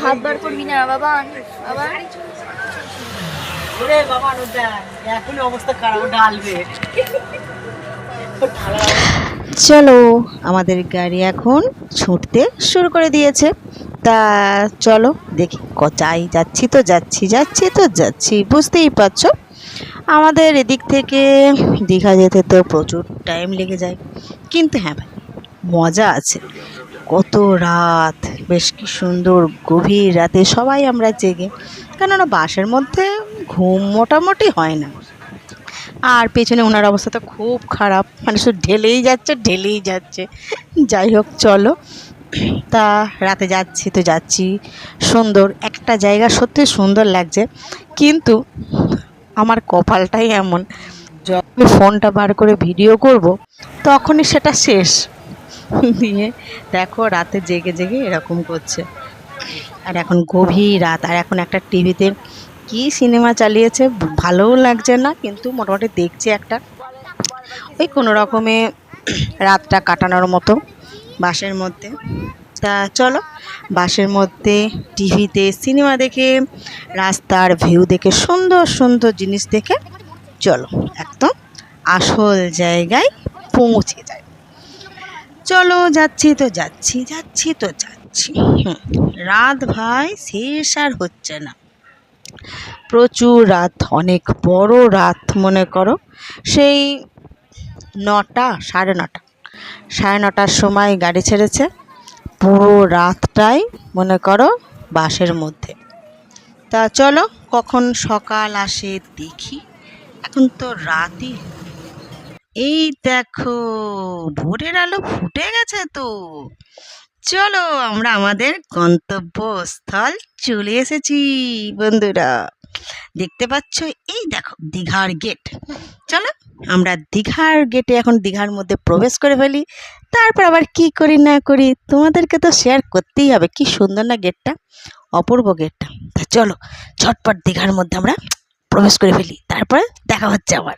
হাত বার করবি না বাবা, আবার এখন অবস্থা খারাপ, ডালবে। চলো, আমাদের গাড়ি এখন ছুটতে শুরু করে দিয়েছে। তা চলো দেখি যাই, যাচ্ছি, বুঝতেই পারছো আমাদের এদিক থেকে দীঘা যেতে তো প্রচুর টাইম লেগে যায়, কিন্তু হ্যাঁ ভাই মজা আছে। কত রাত, বেশ কি সুন্দর গভীর রাতে সবাই আমরা জেগে, কেননা বাসের মধ্যে ঘুম মোটামুটি হয় না। আর পেছনে ওনার অবস্থা তো খুব খারাপ, মানে শুধু ঢেলেই যাচ্ছে। যাই হোক চলো, তা রাতে যাচ্ছি সুন্দর একটা জায়গা, সত্যি সুন্দর লাগছে, কিন্তু আমার কপালটাই এমন, যখন ফোনটা বার করে ভিডিও করব তখনই সেটা শেষ। দিয়ে দেখো রাতে জেগে এরকম করছে। আর এখন গভীর রাত, আর এখন একটা টিভিতে কি সিনেমা চালিয়েছে ভালোও লাগছে না, কিন্তু মোটামুটি দেখছি একটা, ওই কোনো রকমে রাতটা কাটানোর মতো বাসের মধ্যে। তা চলো, বাসের মধ্যে টিভিতে সিনেমা দেখে, রাস্তার ভিউ দেখে, সুন্দর জিনিস দেখে চলো একদম আসল জায়গায় পৌঁছে যায়। চলো, যাচ্ছি। রাত ভাই শেষ আর হচ্ছে না, প্রচুর রাত, অনেক বড় রাত। মনে করো সেই 9টা, সাড়ে নটার সময় গাড়ি ছেড়েছে, পুরো রাতটাই মনে করো বাসের মধ্যে। তা চলো কখন সকাল আসে দেখি, এখন তো রাতই। এই দেখো ভোরের আলো ফুটে গেছে তো। চলো, আমরা আমাদের গন্তব্যস্থল চলে এসেছি বন্ধুরা, দেখতে পাচ্ছ এই দেখো দীঘার গেট। চলো আমরা দীঘার গেটে, এখন দীঘার মধ্যে প্রবেশ করে ফেলি, তারপর আবার কি করি না করি তোমাদেরকে তো শেয়ার করতেই হবে। কি সুন্দর না গেটটা, অপূর্ব গেটটা। তা চলো ঝটপট দীঘার মধ্যে আমরা প্রবেশ করে ফেলি, তারপরে দেখা হচ্ছে আবার।